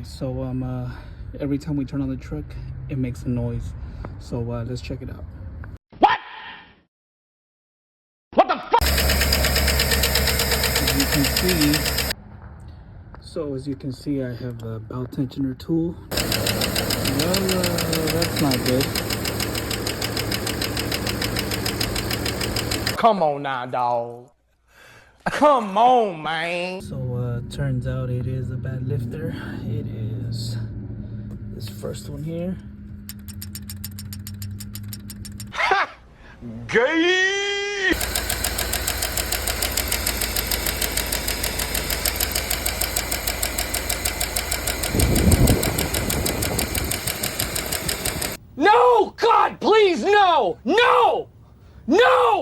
noise. So every time we turn on the truck, it makes a noise. So let's check it out. What? What the fuck? As you can see, I have a belt tensioner tool. Well, that's not good. Come on now, dog. Come on, man. So turns out it is a bad lifter. It is this first one here. Ha! Gay! No! God, please, no! No! No!